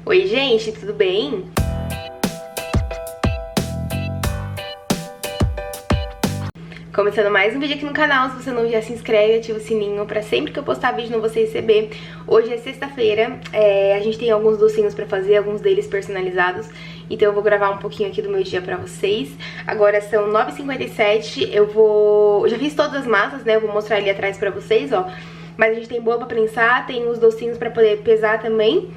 Oi gente, tudo bem? Começando mais um vídeo aqui no canal, se você não já se inscreve, ativa o sininho pra sempre que eu postar vídeo não você receber. Hoje é sexta-feira, a gente tem alguns docinhos pra fazer, alguns deles personalizados, então eu vou gravar um pouquinho aqui do meu dia pra vocês. Agora são 9h57, eu já fiz todas as massas, né, eu vou mostrar ali atrás pra vocês, ó. Mas a gente tem bolo pra prensar, tem os docinhos pra poder pesar também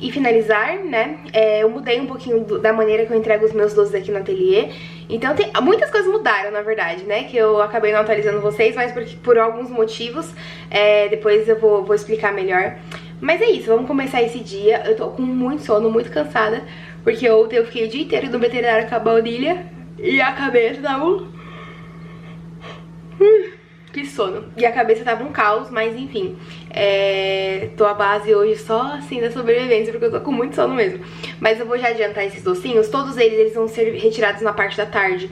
e finalizar, né? Eu mudei um pouquinho da maneira que eu entrego os meus doces aqui no ateliê. Então muitas coisas mudaram, na verdade, né? Que eu acabei não atualizando vocês, mas por alguns motivos. Depois eu vou explicar melhor. Mas é isso, vamos começar esse dia. Eu tô com muito sono, muito cansada, porque ontem eu fiquei o dia inteiro no veterinário com a baunilha e a cabeça tava que sono. E a cabeça tava um caos, mas enfim. Tô à base hoje só assim da sobrevivência, porque eu tô com muito sono mesmo. Mas eu vou já adiantar esses docinhos. Todos eles vão ser retirados na parte da tarde.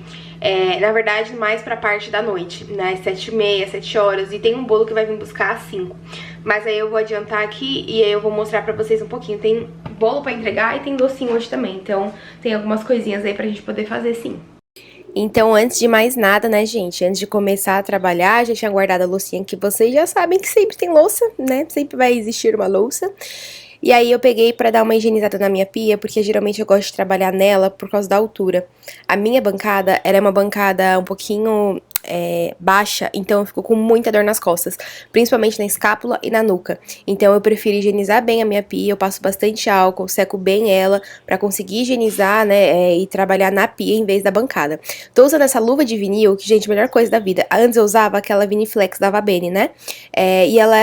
Na verdade, mais pra parte da noite, né? 7h30, 7 horas. E tem um bolo que vai vir buscar às 5. Mas aí eu vou adiantar aqui e aí eu vou mostrar pra vocês um pouquinho. Tem bolo pra entregar e tem docinho hoje também. Então tem algumas coisinhas aí pra gente poder fazer sim. Então, antes de mais nada, né, gente, antes de começar a trabalhar, já tinha guardado a loucinha que vocês já sabem que sempre tem louça, né, sempre vai existir uma louça. E aí eu peguei pra dar uma higienizada na minha pia, porque geralmente eu gosto de trabalhar nela por causa da altura. A minha bancada, ela é uma bancada um pouquinho baixa, então eu fico com muita dor nas costas, principalmente na escápula e na nuca. Então eu prefiro higienizar bem a minha pia, eu passo bastante álcool, seco bem ela, pra conseguir higienizar, né, e trabalhar na pia em vez da bancada. Tô usando essa luva de vinil, que, gente, melhor coisa da vida. Antes eu usava aquela Viniflex da Vabene, né, e ela,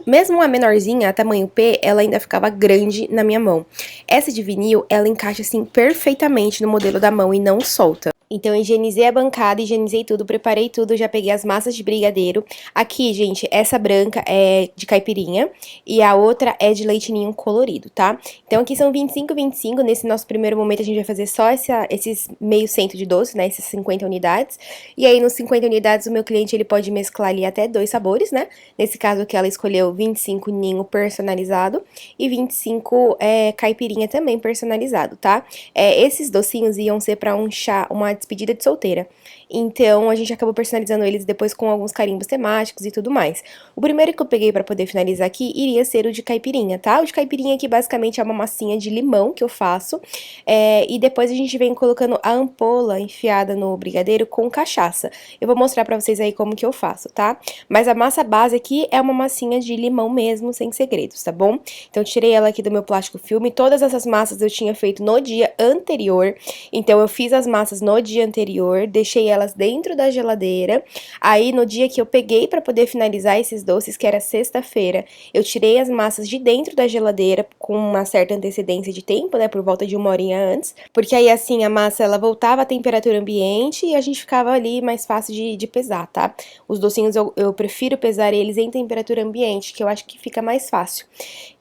mesmo a menorzinha, a tamanho P, ela ainda ficava grande na minha mão. Essa de vinil, ela encaixa assim perfeitamente no modelo da mão e não solta. Então, eu higienizei a bancada, higienizei tudo, preparei tudo, já peguei as massas de brigadeiro. Aqui, gente, essa branca é de caipirinha e a outra é de leite ninho colorido, tá? Então, aqui são 25, 25. Nesse nosso primeiro momento, a gente vai fazer só esses meio cento de doce, né? Essas 50 unidades. E aí, nos 50 unidades, o meu cliente, ele pode mesclar ali até 2 sabores, né? Nesse caso aqui, ela escolheu 25 ninho personalizado e 25 caipirinha também personalizado, tá? Esses docinhos iam ser pra um chá, uma despedida de solteira. Então, a gente acabou personalizando eles depois com alguns carimbos temáticos e tudo mais. O primeiro que eu peguei pra poder finalizar aqui iria ser o de caipirinha, tá? O de caipirinha aqui basicamente é uma massinha de limão que eu faço. E depois a gente vem colocando a ampola enfiada no brigadeiro com cachaça. Eu vou mostrar pra vocês aí como que eu faço, tá? Mas a massa base aqui é uma massinha de limão mesmo, sem segredos, tá bom? Então, eu tirei ela aqui do meu plástico filme. Todas essas massas eu tinha feito no dia anterior. Então, eu fiz as massas no dia anterior, deixei elas dentro da geladeira. Aí, no dia que eu peguei pra poder finalizar esses doces, que era sexta-feira, eu tirei as massas de dentro da geladeira com uma certa antecedência de tempo, né, por volta de 1 horinha antes, porque aí, assim, a massa, ela voltava à temperatura ambiente e a gente ficava ali mais fácil de pesar, tá? Os docinhos, eu prefiro pesar eles em temperatura ambiente, que eu acho que fica mais fácil.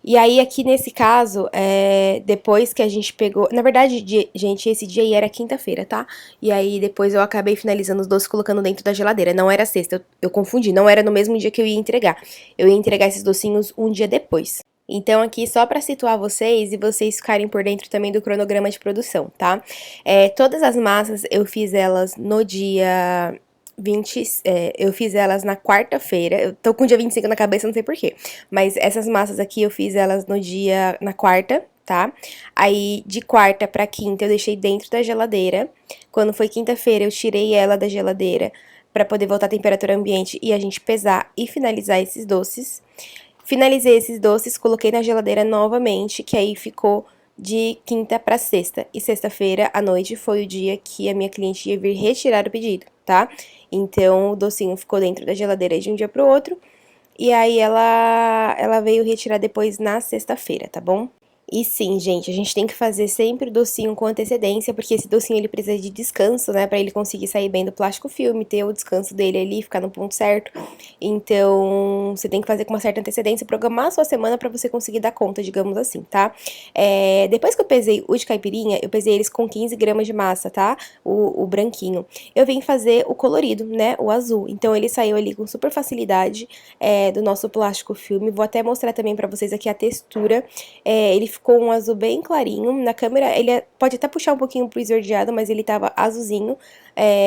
E aí, aqui nesse caso, depois que a gente pegou... Na verdade, gente, esse dia aí era quinta-feira, tá? E aí, depois eu acabei finalizando os doces colocando dentro da geladeira. Não era sexta, eu confundi. Não era no mesmo dia que eu ia entregar. Eu ia entregar esses docinhos um dia depois. Então, aqui, só pra situar vocês e vocês ficarem por dentro também do cronograma de produção, tá? Todas as massas, eu fiz elas no dia... eu fiz elas na quarta-feira, eu tô com o dia 25 na cabeça, não sei porquê, mas essas massas aqui eu fiz elas na quarta, tá? Aí, de quarta pra quinta eu deixei dentro da geladeira, quando foi quinta-feira eu tirei ela da geladeira pra poder voltar à temperatura ambiente e a gente pesar e finalizar esses doces. Finalizei esses doces, coloquei na geladeira novamente, que aí ficou de quinta pra sexta. E sexta-feira à noite foi o dia que a minha cliente ia vir retirar o pedido, tá? Então, o docinho ficou dentro da geladeira de um dia pro outro. E aí, ela veio retirar depois na sexta-feira, tá bom? E sim, gente, a gente tem que fazer sempre o docinho com antecedência, porque esse docinho ele precisa de descanso, né, pra ele conseguir sair bem do plástico filme, ter o descanso dele ali, ficar no ponto certo. Então, você tem que fazer com uma certa antecedência, programar a sua semana pra você conseguir dar conta, digamos assim, tá? Depois que eu pesei o de caipirinha, eu pesei eles com 15 gramas de massa, tá? O branquinho. Eu vim fazer o colorido, né, o azul. Então, ele saiu ali com super facilidade do nosso plástico filme. Vou até mostrar também pra vocês aqui a textura. Ele ficou ficou um azul bem clarinho. Na câmera, pode até puxar um pouquinho pro esverdeado, mas ele tava azulzinho,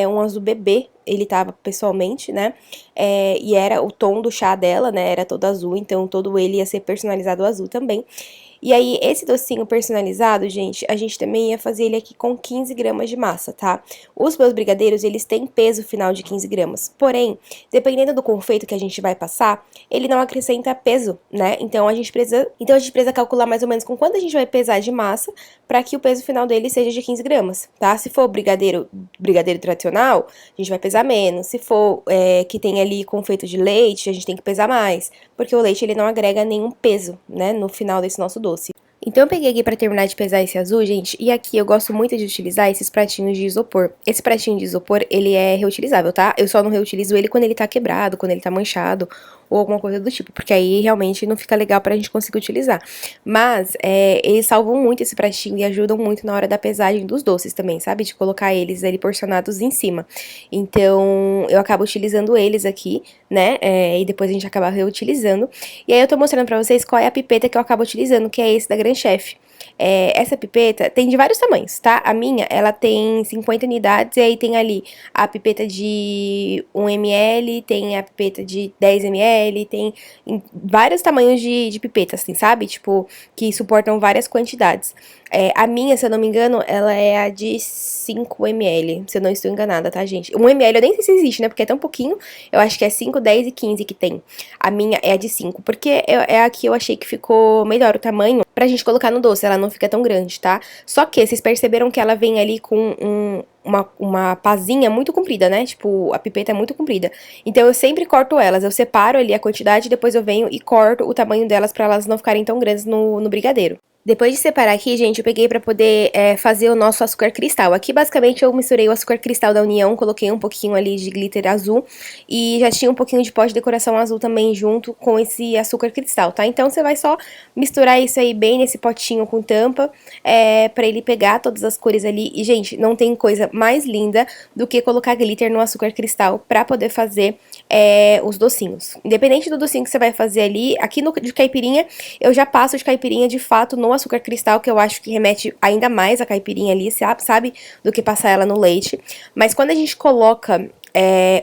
um azul bebê, ele tava pessoalmente, né? E era o tom do chá dela, né? Era todo azul, então todo ele ia ser personalizado azul também. E aí, esse docinho personalizado, gente, a gente também ia fazer ele aqui com 15 gramas de massa, tá? Os meus brigadeiros, eles têm peso final de 15 gramas. Porém, dependendo do confeito que a gente vai passar, ele não acrescenta peso, né? Então, a gente precisa calcular mais ou menos com quanto a gente vai pesar de massa para que o peso final dele seja de 15 gramas, tá? Se for brigadeiro tradicional, a gente vai pesar menos. Se for que tem ali confeito de leite, a gente tem que pesar mais, porque o leite, ele não agrega nenhum peso, né, no final desse nosso doce. Então eu peguei aqui pra terminar de pesar esse azul, gente, e aqui eu gosto muito de utilizar esses pratinhos de isopor. Esse pratinho de isopor, ele é reutilizável, tá? Eu só não reutilizo ele quando ele tá quebrado, quando ele tá manchado, ou alguma coisa do tipo, porque aí realmente não fica legal pra gente conseguir utilizar. Mas, eles salvam muito esse pratinho e ajudam muito na hora da pesagem dos doces também, sabe? De colocar eles ali porcionados em cima. Então, eu acabo utilizando eles aqui, né? E depois a gente acaba reutilizando. E aí eu tô mostrando pra vocês qual é a pipeta que eu acabo utilizando, que é esse da Grand Chef. Essa pipeta tem de vários tamanhos, tá? A minha, ela tem 50 unidades, e aí tem ali a pipeta de 1 ml, tem a pipeta de 10 ml, tem vários tamanhos de pipetas, assim, sabe? Tipo, que suportam várias quantidades. A minha, se eu não me engano, ela é a de 5 ml, se eu não estou enganada, tá, gente? 1 ml eu nem sei se existe, né? Porque é tão pouquinho, eu acho que é 5, 10 e 15 que tem. A minha é a de 5, porque é a que eu achei que ficou melhor o tamanho pra gente colocar no doce, ela não fica tão grande, tá? Só que vocês perceberam que ela vem ali com uma pazinha muito comprida, né? Tipo, a pipeta é muito comprida. Então eu sempre corto elas, eu separo ali a quantidade, depois eu venho e corto o tamanho delas pra elas não ficarem tão grandes no brigadeiro. Depois de separar aqui, gente, eu peguei pra poder fazer o nosso açúcar cristal. Aqui, basicamente, eu misturei o açúcar cristal da União, coloquei um pouquinho ali de glitter azul e já tinha um pouquinho de pó de decoração azul também junto com esse açúcar cristal, tá? Então, você vai só misturar isso aí bem nesse potinho com tampa, pra ele pegar todas as cores ali. E, gente, não tem coisa mais linda do que colocar glitter no açúcar cristal pra poder fazer os docinhos. Independente do docinho que você vai fazer ali, aqui no de caipirinha, eu já passo de caipirinha de fato no açúcar cristal, que eu acho que remete ainda mais a caipirinha ali, sabe? Do que passar ela no leite. Mas quando a gente coloca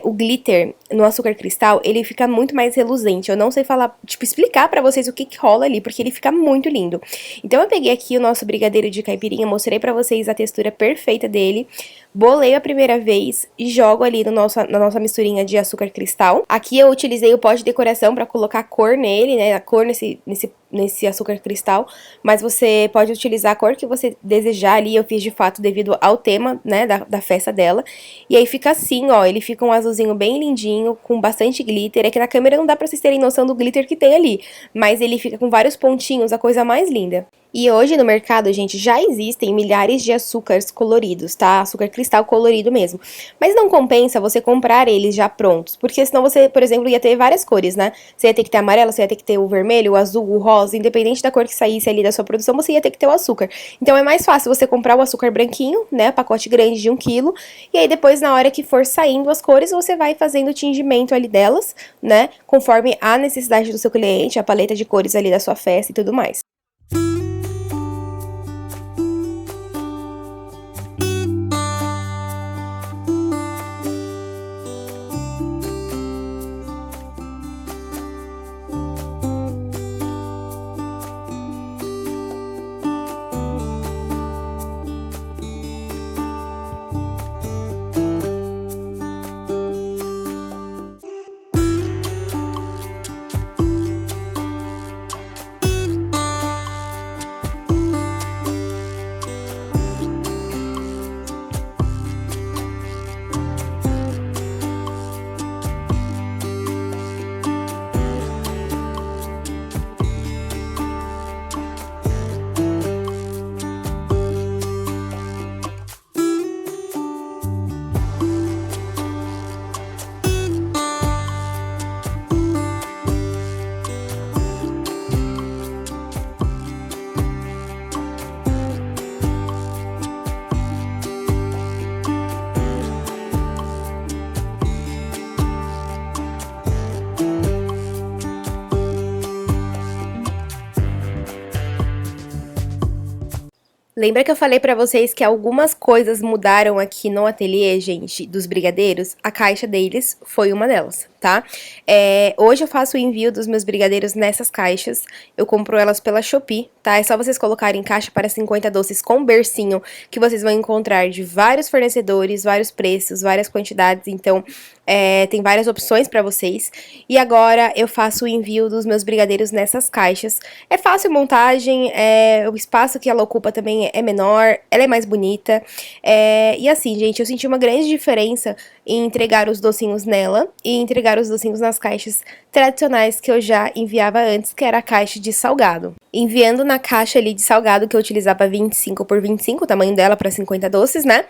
o glitter no açúcar cristal, ele fica muito mais reluzente. Eu não sei falar, tipo, explicar pra vocês o que rola ali, porque ele fica muito lindo. Então eu peguei aqui o nosso brigadeiro de caipirinha, mostrei pra vocês a textura perfeita dele, bolei a primeira vez e jogo ali na nossa misturinha de açúcar cristal. Aqui eu utilizei o pó de decoração pra colocar cor nele, né, a cor nesse açúcar cristal, mas você pode utilizar a cor que você desejar ali. Eu fiz de fato devido ao tema, né, da festa dela. E aí fica assim, ó, ele fica um azulzinho bem lindinho, com bastante glitter. É que na câmera não dá pra vocês terem noção do glitter que tem ali, mas ele fica com vários pontinhos, a coisa mais linda. E hoje no mercado, gente, já existem milhares de açúcares coloridos, tá? Açúcar cristal colorido mesmo. Mas não compensa você comprar eles já prontos, porque senão você, por exemplo, ia ter várias cores, né? Você ia ter que ter amarelo, você ia ter que ter o vermelho, o azul, o rosa, independente da cor que saísse ali da sua produção, você ia ter que ter o açúcar. Então é mais fácil você comprar o açúcar branquinho, né? Pacote grande de 1 quilo, e aí depois, na hora que for saindo as cores, você vai fazendo o tingimento ali delas, né? Conforme a necessidade do seu cliente, a paleta de cores ali da sua festa e tudo mais. Lembra que eu falei pra vocês que algumas coisas mudaram aqui no ateliê, gente, dos brigadeiros? A caixa deles foi uma delas, tá? Hoje eu faço o envio dos meus brigadeiros nessas caixas. Eu compro elas pela Shopee, tá? É só vocês colocarem caixa para 50 doces com bercinho, que vocês vão encontrar de vários fornecedores, vários preços, várias quantidades. Então, tem várias opções pra vocês. E agora eu faço o envio dos meus brigadeiros nessas caixas. É fácil a montagem, o espaço que ela ocupa também é menor, ela é mais bonita. E assim, gente, eu senti uma grande diferença em entregar os docinhos nela e entregar os docinhos nas caixas tradicionais que eu já enviava antes, que era a caixa de salgado. Enviando na caixa ali de salgado que eu utilizava 25 por 25, o tamanho dela para 50 doces, né?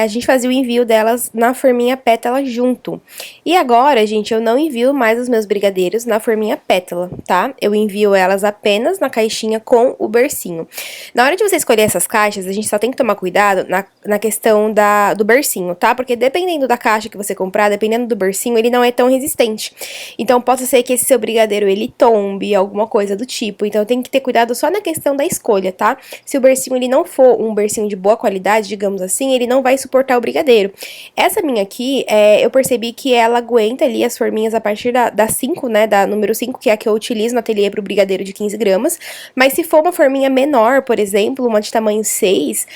A gente fazia o envio delas na forminha pétala junto. E agora, gente, eu não envio mais os meus brigadeiros na forminha pétala, tá? Eu envio elas apenas na caixinha com o bercinho. Na hora de você escolher essas caixas, a gente só tem que tomar cuidado na questão do bercinho, tá? Porque dependendo da caixa que você comprar, dependendo do bercinho, ele não é tão resistente. Então, pode ser que esse seu brigadeiro, ele tombe, alguma coisa do tipo. Então, tem que ter cuidado só na questão da escolha, tá? Se o bercinho, ele não for um bercinho de boa qualidade, digamos assim, ele não vai suportar o brigadeiro. Essa minha aqui, eu percebi que ela aguenta ali as forminhas a partir da 5, né? Da número 5, que é a que eu utilizo no ateliê pro brigadeiro de 15 gramas. Mas se for uma forminha menor, por exemplo, uma de tamanho 6,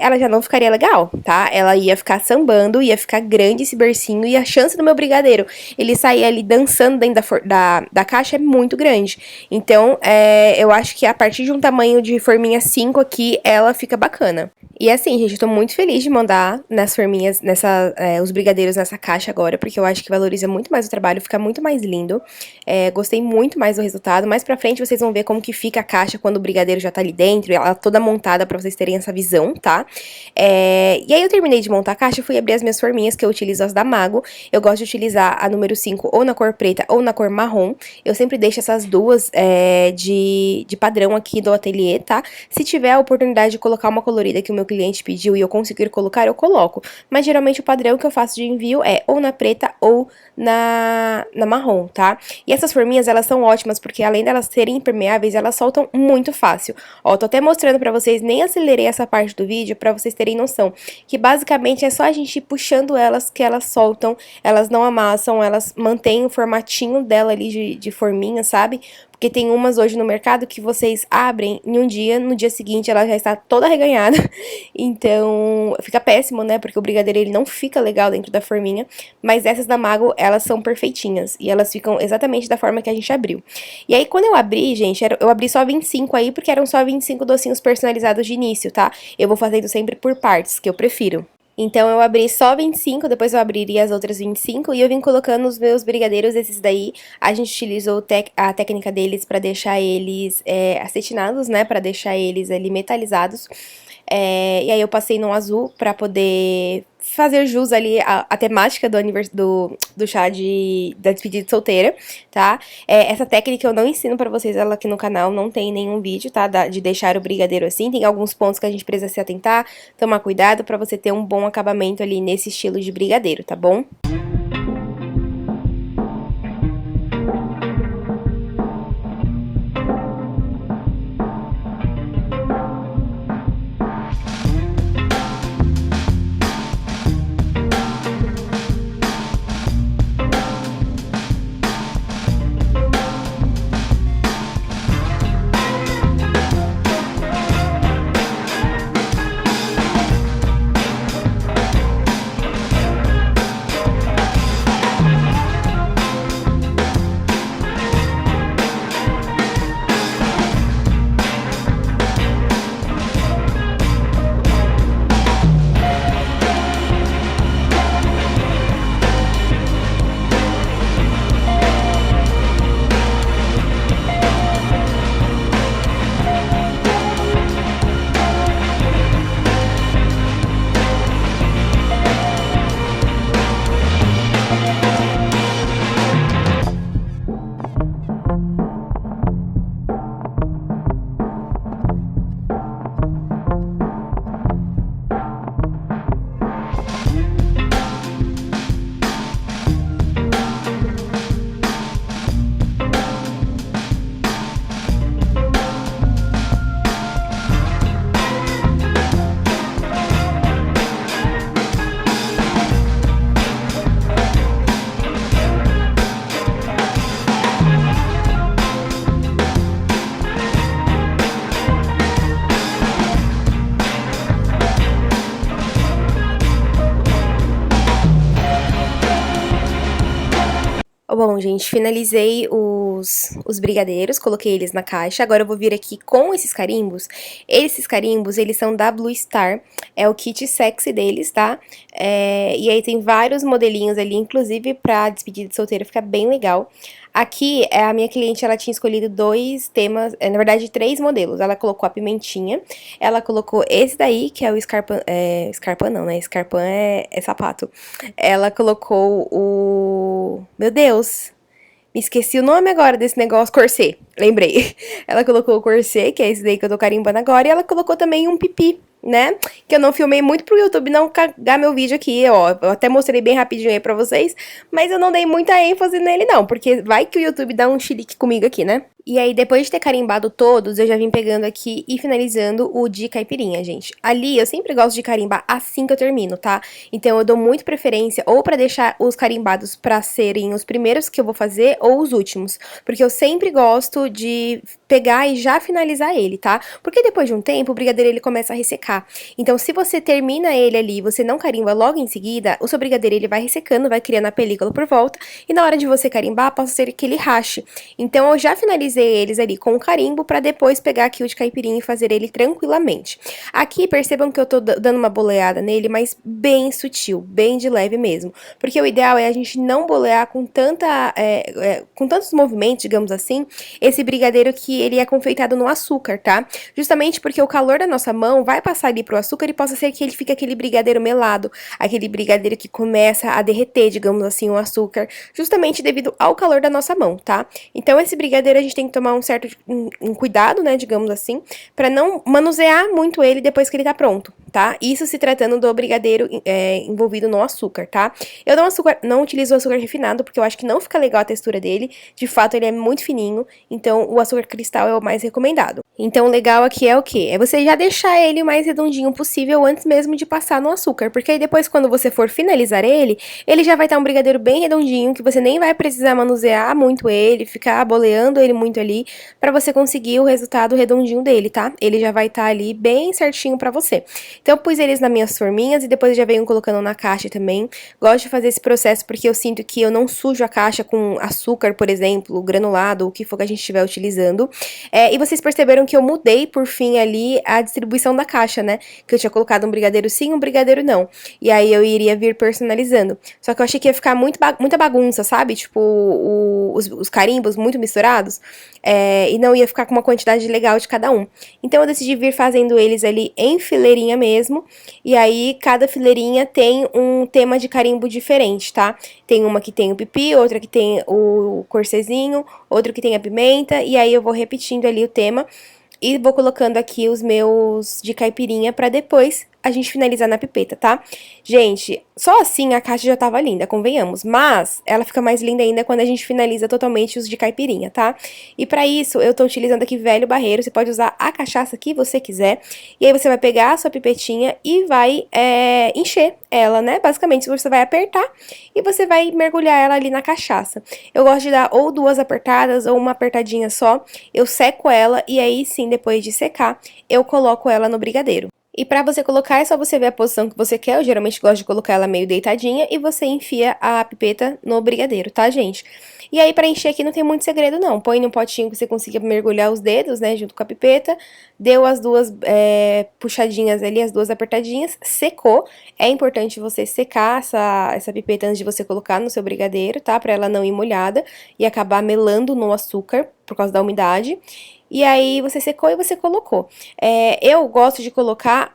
ela já não ficaria legal, tá? Ela ia ficar sambando, ia ficar grande esse bercinho, e a chance do meu brigadeiro ele sair ali dançando dentro da caixa é muito grande. Então, eu acho que a partir de um tamanho de forminha 5 aqui, ela fica bacana. E assim, gente, eu tô muito feliz de mandar nas forminhas, os brigadeiros nessa caixa agora, porque eu acho que valoriza muito mais o trabalho, fica muito mais lindo. Gostei muito mais do resultado. Mais pra frente vocês vão ver como que fica a caixa quando o brigadeiro já tá ali dentro, e ela toda montada pra vocês terem essa visão, tá? E aí eu terminei de montar a caixa, fui abrir as minhas forminhas, que eu utilizo as da Mago. Eu gosto de utilizar a número 5 ou na cor preta ou na cor marrom. Eu sempre deixo essas duas de padrão aqui do ateliê, tá? Se tiver a oportunidade de colocar uma colorida que o meu cliente pediu e eu conseguir colocar, eu coloco. Mas geralmente o padrão que eu faço de envio é ou na preta ou na marrom, tá? E essas forminhas, elas são ótimas, porque além delas serem impermeáveis, elas soltam muito fácil. Ó, tô até mostrando pra vocês, nem acelerei essa parte do vídeo pra vocês terem noção, que basicamente é só a gente ir puxando elas que elas soltam, elas não amassam, elas mantêm o formatinho dela ali de forminha, sabe? Porque tem umas hoje no mercado que vocês abrem em um dia, no dia seguinte ela já está toda arreganhada. Então, fica péssimo, né? Porque o brigadeiro, ele não fica legal dentro da forminha. Mas essas da Mago, elas são perfeitinhas. E elas ficam exatamente da forma que a gente abriu. E aí, quando eu abri, gente, eu abri só 25 aí, porque eram só 25 docinhos personalizados de início, tá? Eu vou fazendo sempre por partes, que eu prefiro. Então, eu abri só 25, depois eu abriria as outras 25 e eu vim colocando os meus brigadeiros, esses daí. A gente utilizou a técnica deles pra deixar eles acetinados, né? Pra deixar eles ali metalizados. E aí eu passei no azul pra poder fazer jus ali a temática do chá da despedida de solteira, tá? Essa técnica eu não ensino pra vocês ela aqui no canal, não tem nenhum vídeo, tá? De deixar o brigadeiro assim, tem alguns pontos que a gente precisa se atentar, tomar cuidado pra você ter um bom acabamento ali nesse estilo de brigadeiro, tá bom? Bom, gente, finalizei os brigadeiros, coloquei eles na caixa. Agora eu vou vir aqui com esses carimbos. Esses carimbos, eles são da Blue Star, é o kit sexy deles, tá? E aí tem vários modelinhos ali, inclusive pra despedida de solteiro, fica bem legal. Aqui, a minha cliente, ela tinha escolhido 2 temas, na verdade 3 modelos. Ela colocou a pimentinha, ela colocou esse daí, que é o Scarpan, Scarpan não, né? Scarpan é sapato. Ela colocou meu Deus, me esqueci o nome agora desse negócio, corset, lembrei. Ela colocou o corset, que é esse daí que eu tô carimbando agora, e ela colocou também um pipi, né? Que eu não filmei muito pro YouTube não cagar meu vídeo aqui, ó. Eu até mostrei bem rapidinho aí pra vocês, mas eu não dei muita ênfase nele não, porque vai que o YouTube dá um chilique comigo aqui, né? E aí, depois de ter carimbado todos, eu já vim pegando aqui e finalizando o de caipirinha, gente. Ali, eu sempre gosto de carimbar assim que eu termino, tá? Então, eu dou muito preferência ou pra deixar os carimbados pra serem os primeiros que eu vou fazer ou os últimos. Porque eu sempre gosto de pegar e já finalizar ele, tá? Porque depois de um tempo, o brigadeiro ele começa a ressecar. Então, se você termina ele ali e você não carimba logo em seguida, o seu brigadeiro ele vai ressecando, vai criando a película por volta. E na hora de você carimbar, pode ser que ele rache. Então, eu já finalizei eles ali com o carimbo pra depois pegar aqui o de caipirinha e fazer ele tranquilamente. Aqui, percebam que eu tô dando uma boleada nele, mas bem sutil, bem de leve mesmo. Porque o ideal é a gente não bolear com com tantos movimentos, digamos assim, esse brigadeiro que ele é confeitado no açúcar, tá? Justamente porque o calor da nossa mão vai passar ali pro açúcar e possa ser que ele fique aquele brigadeiro melado, aquele brigadeiro que começa a derreter, digamos assim, o açúcar, justamente devido ao calor da nossa mão, tá? Então, esse brigadeiro a gente tem que tomar um certo cuidado, né, digamos assim, pra não manusear muito ele depois que ele tá pronto, tá? Isso se tratando do brigadeiro envolvido no açúcar, tá? Eu não utilizo o açúcar refinado, porque eu acho que não fica legal a textura dele, de fato ele é muito fininho, então o açúcar cristal é o mais recomendado. Então o legal aqui é o quê? É você já deixar ele o mais redondinho possível antes mesmo de passar no açúcar, porque aí depois quando você for finalizar ele já vai estar um brigadeiro bem redondinho, que você nem vai precisar manusear muito ele, ficar boleando ele muito ali, pra você conseguir o resultado redondinho dele, tá? Ele já vai estar ali bem certinho pra você. Então eu pus eles nas minhas forminhas e depois eu já venho colocando na caixa também. Gosto de fazer esse processo porque eu sinto que eu não sujo a caixa com açúcar, por exemplo, granulado, o que for que a gente estiver utilizando. E vocês perceberam que eu mudei, por fim, ali a distribuição da caixa, né? Que eu tinha colocado um brigadeiro sim, um brigadeiro não. E aí eu iria vir personalizando. Só que eu achei que ia ficar muita bagunça, sabe? Tipo, os carimbos muito misturados. E não ia ficar com uma quantidade legal de cada um. Então eu decidi vir fazendo eles ali em fileirinha mesmo. E aí cada fileirinha tem um tema de carimbo diferente, tá? Tem uma que tem o pipi, outra que tem o corcezinho, outra que tem a pimenta. E aí eu vou repetindo ali o tema. E vou colocando aqui os meus de caipirinha pra depois a gente finalizar na pipeta, tá? Gente, só assim a caixa já tava linda, convenhamos. Mas ela fica mais linda ainda quando a gente finaliza totalmente os de caipirinha, tá? E pra isso, eu tô utilizando aqui velho barreiro. Você pode usar a cachaça que você quiser. E aí você vai pegar a sua pipetinha e vai encher ela, né? Basicamente, você vai apertar e você vai mergulhar ela ali na cachaça. Eu gosto de dar ou 2 apertadas ou uma apertadinha só. Eu seco ela e aí sim, depois de secar, eu coloco ela no brigadeiro. E pra você colocar, é só você ver a posição que você quer. Eu geralmente gosto de colocar ela meio deitadinha e você enfia a pipeta no brigadeiro, tá, gente? E aí, pra encher aqui não tem muito segredo, não. Põe num potinho que você consiga mergulhar os dedos, né, junto com a pipeta. Deu as 2 puxadinhas ali, as 2 apertadinhas, secou. É importante você secar essa pipeta antes de você colocar no seu brigadeiro, tá? Pra ela não ir molhada e acabar melando no açúcar por causa da umidade. E aí você secou e você colocou. Eu gosto de colocar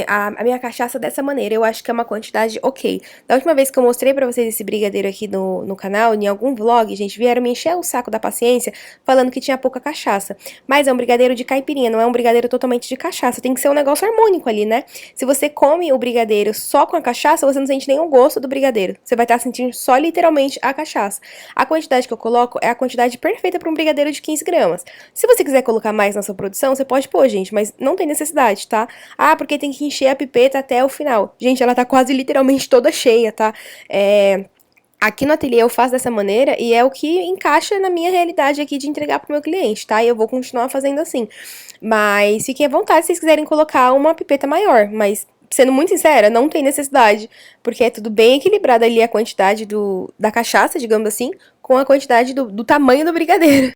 a minha cachaça dessa maneira. Eu acho que é uma quantidade ok. Da última vez que eu mostrei pra vocês esse brigadeiro aqui no canal, em algum vlog, gente, vieram me encher o saco da paciência falando que tinha pouca cachaça. Mas é um brigadeiro de caipirinha, não é um brigadeiro totalmente de cachaça. Tem que ser um negócio harmônico ali, né? Se você come o brigadeiro só com a cachaça, você não sente nenhum gosto do brigadeiro. Você vai estar sentindo só literalmente a cachaça. A quantidade que eu coloco é a quantidade perfeita para um brigadeiro de 15 gramas. Se você quiser colocar mais na sua produção, você pode pôr, gente, mas não tem necessidade, tá? Ah, porque tem que encher a pipeta até o final. Gente, ela tá quase literalmente toda cheia, tá? Aqui no ateliê eu faço dessa maneira e é o que encaixa na minha realidade aqui de entregar pro meu cliente, tá? E eu vou continuar fazendo assim. Mas fiquem à vontade se vocês quiserem colocar uma pipeta maior, mas sendo muito sincera, não tem necessidade, porque é tudo bem equilibrado ali a quantidade da cachaça, digamos assim, com a quantidade do tamanho do brigadeiro.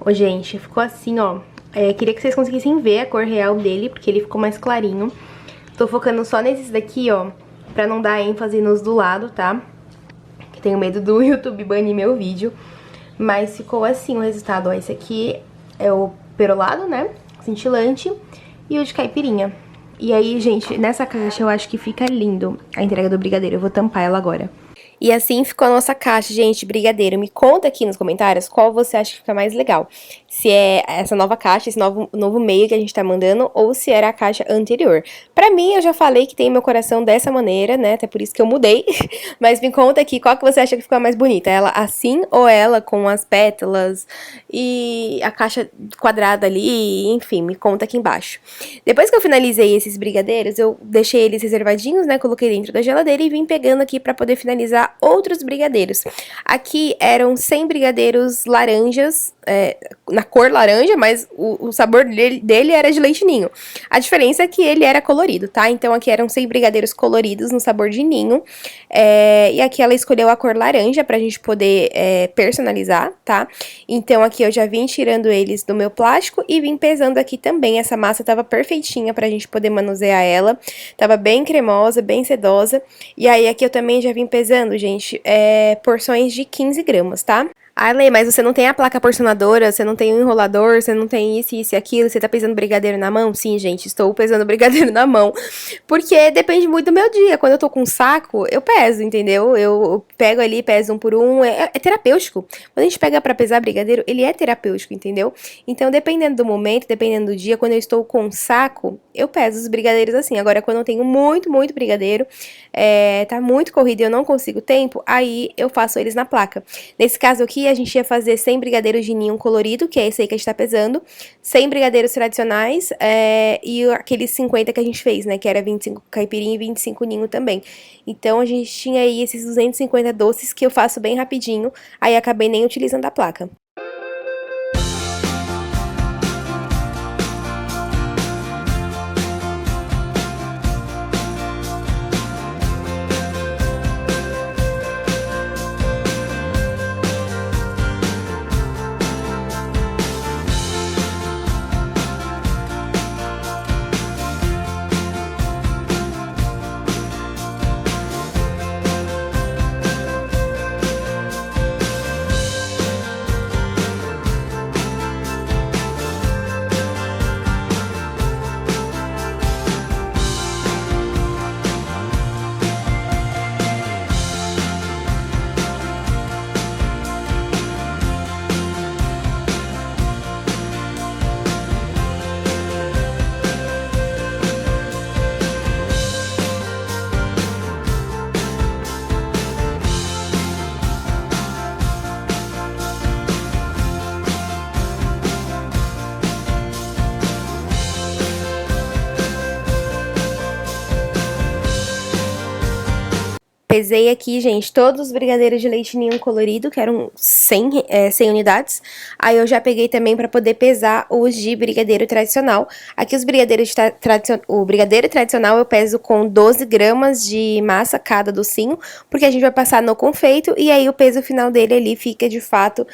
Ô, gente, ficou assim, ó. Queria que vocês conseguissem ver a cor real dele, porque ele ficou mais clarinho. Tô focando só nesses daqui, ó, pra não dar ênfase nos do lado, tá? Que tenho medo do YouTube banir meu vídeo. Mas ficou assim o resultado, ó. Esse aqui é o perolado, né? Cintilante. E o de caipirinha. E aí, gente, nessa caixa eu acho que fica lindo a entrega do brigadeiro. Eu vou tampar ela agora. E assim ficou a nossa caixa, gente, brigadeiro. Me conta aqui nos comentários qual você acha que fica mais legal. Se é essa nova caixa, esse novo meio que a gente tá mandando, ou se era a caixa anterior. Pra mim, eu já falei que tem meu coração dessa maneira, né? Até por isso que eu mudei. Mas me conta aqui qual que você acha que ficou mais bonita. Ela assim ou ela com as pétalas e a caixa quadrada ali, enfim, me conta aqui embaixo. Depois que eu finalizei esses brigadeiros, eu deixei eles reservadinhos, né? Coloquei dentro da geladeira e vim pegando aqui pra poder finalizar outros brigadeiros. Aqui eram 100 brigadeiros laranjas, na cor laranja, mas o sabor dele era de leite ninho. A diferença é que ele era colorido, tá? Então aqui eram 100 brigadeiros coloridos no sabor de ninho. E aqui ela escolheu a cor laranja pra gente poder personalizar, tá? Então aqui eu já vim tirando eles do meu plástico e vim pesando aqui também. Essa massa tava perfeitinha pra gente poder manusear ela. Tava bem cremosa, bem sedosa. E aí aqui eu também já vim pesando, gente, porções de 15 gramas, tá? Ah, Lê, mas você não tem a placa porcionadora, você não tem o enrolador, você não tem isso, isso e aquilo, você tá pesando brigadeiro na mão? Sim, gente, estou pesando brigadeiro na mão. Porque depende muito do meu dia. Quando eu tô com um saco, eu peso, entendeu? Eu pego ali, peso um por um. É terapêutico. Quando a gente pega pra pesar brigadeiro, ele é terapêutico, entendeu? Então, dependendo do momento, dependendo do dia, quando eu estou com um saco, eu peso os brigadeiros assim. Agora, quando eu tenho muito, muito brigadeiro, tá muito corrido e eu não consigo tempo, aí eu faço eles na placa. Nesse caso aqui, a gente ia fazer 100 brigadeiros de ninho colorido, que é esse aí que a gente tá pesando, 100 brigadeiros tradicionais, e aqueles 50 que a gente fez, né, que era 25 caipirinha e 25 ninho também. Então, a gente tinha aí esses 250 doces que eu faço bem rapidinho, aí acabei nem utilizando a placa. pesei aqui, gente, todos os brigadeiros de leite ninho colorido, que eram 100 unidades. Aí eu já peguei também pra poder pesar os de brigadeiro tradicional. Aqui os brigadeiros o brigadeiro tradicional eu peso com 12 gramas de massa cada docinho, porque a gente vai passar no confeito, e aí o peso final dele ali fica, de fato,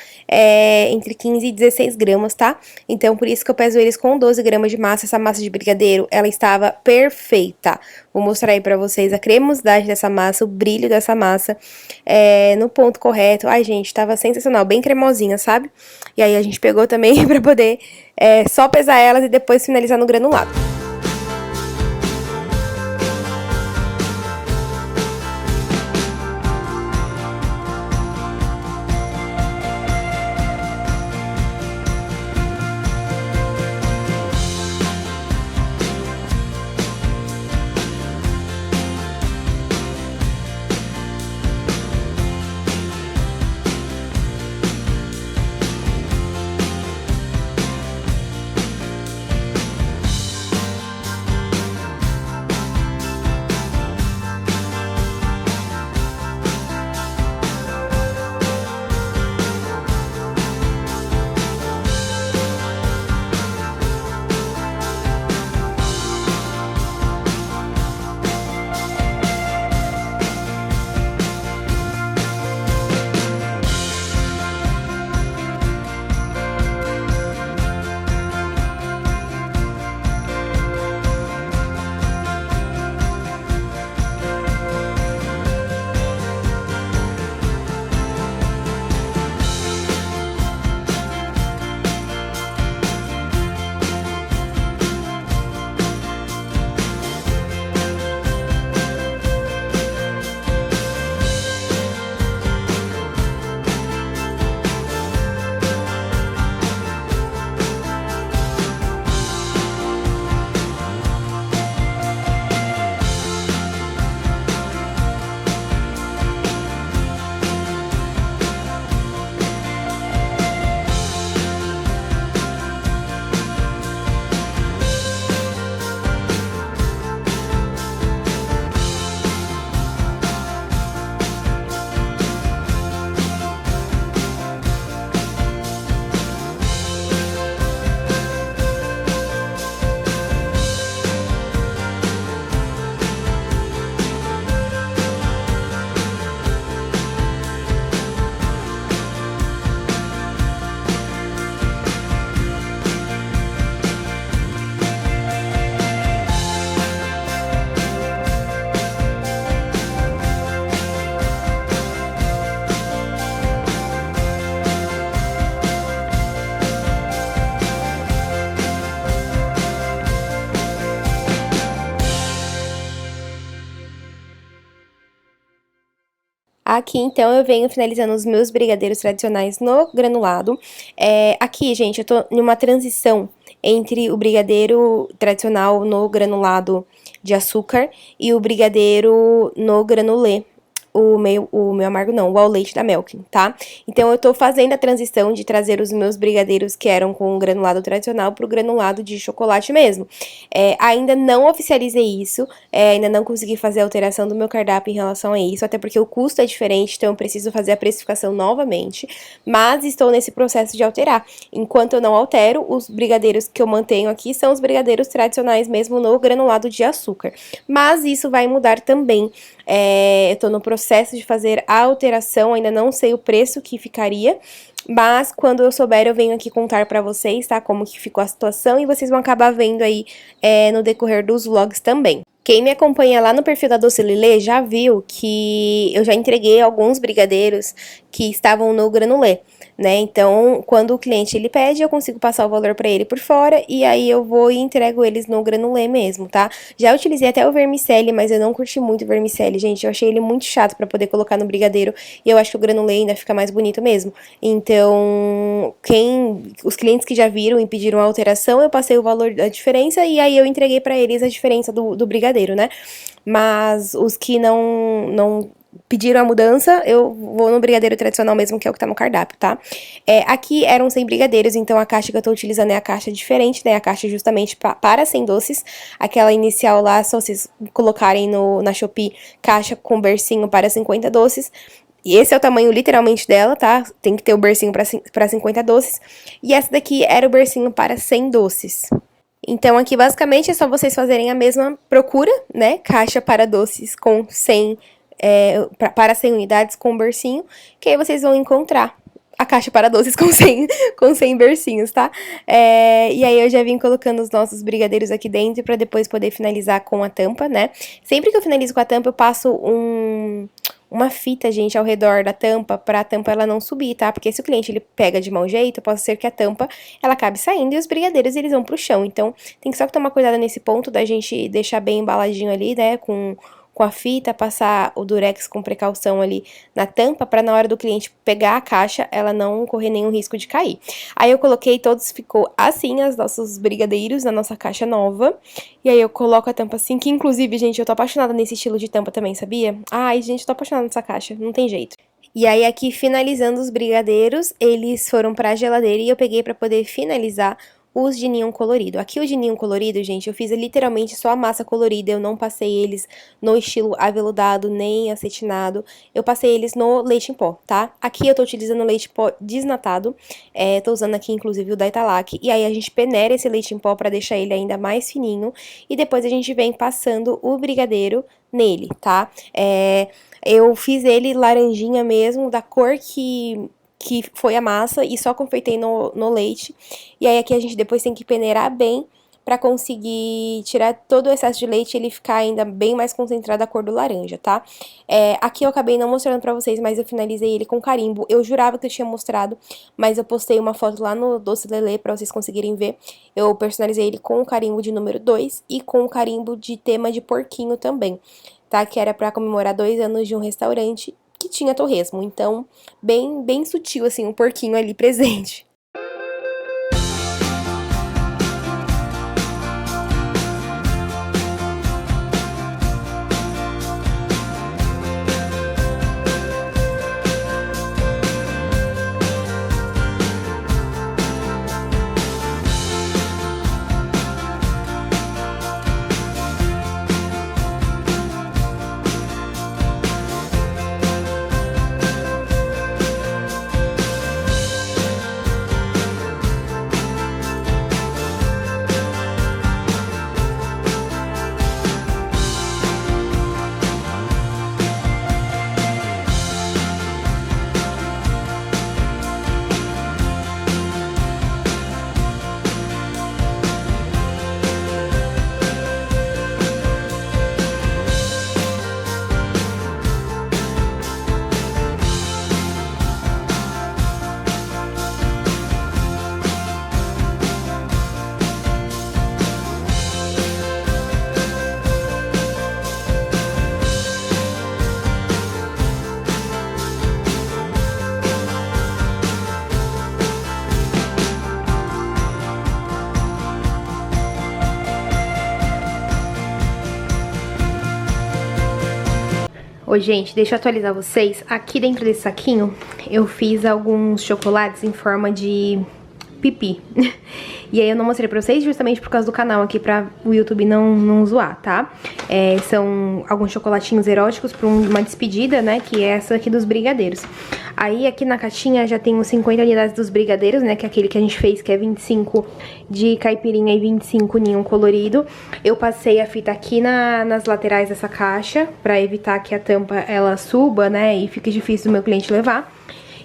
entre 15 e 16 gramas, tá? Então, por isso que eu peso eles com 12 gramas de massa. Essa massa de brigadeiro, ela estava perfeita. Vou mostrar aí pra vocês a cremosidade dessa massa, o brilho dessa massa, no ponto correto. Ai, gente, tava sensacional, bem cremosinha, sabe? E aí a gente pegou também pra poder só pesar elas e depois finalizar no granulado. Aqui, então, eu venho finalizando os meus brigadeiros tradicionais no granulado. Aqui, gente, eu tô em uma transição entre o brigadeiro tradicional no granulado de açúcar e o brigadeiro no granulê. O meu amargo não, o ao leite da Melkin, tá? Então, eu tô fazendo a transição de trazer os meus brigadeiros que eram com o granulado tradicional pro granulado de chocolate mesmo. Ainda não oficializei isso, ainda não consegui fazer a alteração do meu cardápio em relação a isso, até porque o custo é diferente, então eu preciso fazer a precificação novamente, mas estou nesse processo de alterar. Enquanto eu não altero, os brigadeiros que eu mantenho aqui são os brigadeiros tradicionais mesmo no granulado de açúcar. Mas isso vai mudar também. Eu tô no processo de fazer a alteração, ainda não sei o preço que ficaria, mas quando eu souber eu venho aqui contar pra vocês, tá, como que ficou a situação, e vocês vão acabar vendo aí no decorrer dos vlogs também. Quem me acompanha lá no perfil da Doce Lilê já viu que eu já entreguei alguns brigadeiros que estavam no granulê, né? Então, quando o cliente ele pede, eu consigo passar o valor pra ele por fora e aí eu vou e entrego eles no granulê mesmo, tá? Já utilizei até o vermicelli, mas eu não curti muito o vermicelli, gente. Eu achei ele muito chato pra poder colocar no brigadeiro e eu acho que o granulê ainda fica mais bonito mesmo. Então, os clientes que já viram e pediram a alteração, eu passei o valor da diferença e aí eu entreguei pra eles a diferença do brigadeiro, né? Mas os que não pediram a mudança, eu vou no brigadeiro tradicional mesmo, que é o que tá no cardápio, tá? Aqui eram 100 brigadeiros, então a caixa que eu tô utilizando é a caixa diferente, né? A caixa justamente para 100 doces. Aquela inicial lá, só vocês colocarem na Shopee, caixa com bercinho para 50 doces. E esse é o tamanho literalmente dela, tá? Tem que ter o bercinho para 50 doces. E essa daqui era o bercinho para 100 doces. Então, aqui basicamente é só vocês fazerem a mesma procura, né? Caixa para doces com 100 para 100 unidades com bercinho, que aí vocês vão encontrar a caixa para doces com 100 bercinhos, tá? E aí eu já vim colocando os nossos brigadeiros aqui dentro pra depois poder finalizar com a tampa, né? Sempre que eu finalizo com a tampa, eu passo uma fita, gente, ao redor da tampa, pra tampa ela não subir, tá? Porque se o cliente ele pega de mau jeito, pode ser que a tampa ela acabe saindo e os brigadeiros eles vão pro chão. Então, tem que só tomar cuidado nesse ponto da gente deixar bem embaladinho ali, né? Com a fita, passar o durex com precaução ali na tampa, pra na hora do cliente pegar a caixa, ela não correr nenhum risco de cair. Aí eu coloquei todos, ficou assim, os nossos brigadeiros na nossa caixa nova. E aí eu coloco a tampa assim, que inclusive, gente, eu tô apaixonada nesse estilo de tampa também, sabia? Ai, gente, eu tô apaixonada nessa caixa, não tem jeito. E aí aqui, finalizando os brigadeiros, eles foram pra geladeira e eu peguei pra poder finalizar os de ninho colorido. Aqui o de ninho colorido, gente, eu fiz literalmente só a massa colorida, eu não passei eles no estilo aveludado, nem acetinado, eu passei eles no leite em pó, tá? Aqui eu tô utilizando leite em pó desnatado, tô usando aqui inclusive o da Italac, e aí a gente peneira esse leite em pó pra deixar ele ainda mais fininho, e depois a gente vem passando o brigadeiro nele, tá? Eu fiz ele laranjinha mesmo, da cor que foi a massa, e só confeitei no leite. E aí aqui a gente depois tem que peneirar bem pra conseguir tirar todo o excesso de leite e ele ficar ainda bem mais concentrado a cor do laranja, tá? Aqui eu acabei não mostrando pra vocês, mas eu finalizei ele com carimbo. Eu jurava que eu tinha mostrado, mas eu postei uma foto lá no Doce Lelê pra vocês conseguirem ver. Eu personalizei ele com o carimbo de número 2 e com o carimbo de tema de porquinho também, tá? Que era pra comemorar 2 anos de um restaurante que tinha torresmo, então bem sutil assim, um porquinho ali presente. Oi, gente, deixa eu atualizar vocês. Aqui dentro desse saquinho, eu fiz alguns chocolates em forma de pipi. E aí eu não mostrei pra vocês justamente por causa do canal aqui, pra o YouTube não zoar, tá? São alguns chocolatinhos eróticos pra uma despedida, né? Que é essa aqui dos brigadeiros. Aí aqui na caixinha já tem os 50 unidades dos brigadeiros, né? Que é aquele que a gente fez, que é 25 de caipirinha e 25 ninho colorido. Eu passei a fita aqui nas laterais dessa caixa, pra evitar que a tampa ela suba, né? E fique difícil do meu cliente levar.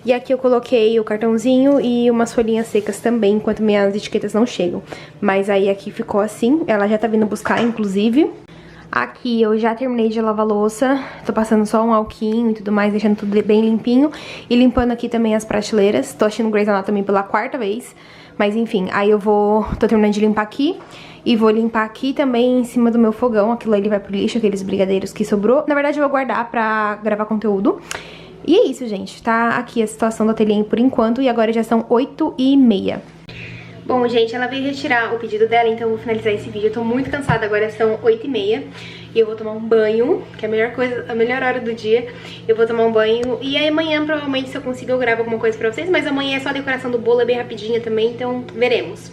E aqui eu coloquei o cartãozinho e umas folhinhas secas também, enquanto minhas etiquetas não chegam. Mas aí aqui ficou assim, ela já tá vindo buscar, inclusive. Aqui eu já terminei de lavar a louça, tô passando só um alquinho e tudo mais, deixando tudo bem limpinho. E limpando aqui também as prateleiras, tô assistindo Grey's Anatomy pela 4ª vez. Mas enfim, aí tô terminando de limpar aqui. E vou limpar aqui também em cima do meu fogão, aquilo ali vai pro lixo, aqueles brigadeiros que sobrou. Na verdade eu vou guardar pra gravar conteúdo. E é isso, gente, tá aqui a situação do ateliê por enquanto, e agora já são 8h30. Bom, gente, ela veio retirar o pedido dela, então eu vou finalizar esse vídeo. Eu tô muito cansada, agora são 8h30. e eu vou tomar um banho, que é a melhor coisa, a melhor hora do dia. Eu vou tomar um banho e aí amanhã provavelmente, se eu conseguir, eu gravo alguma coisa pra vocês, mas amanhã é só a decoração do bolo, é bem rapidinha também, então veremos.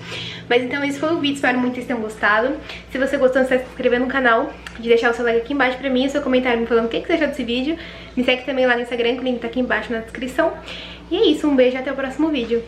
Mas então esse foi o vídeo, espero muito que vocês tenham gostado. Se você gostou, não se inscrever no canal, de deixar o seu like aqui embaixo pra mim, o seu comentário me falando o que você achou desse vídeo. Me segue também lá no Instagram, que o link tá aqui embaixo na descrição. E é isso, um beijo e até o próximo vídeo.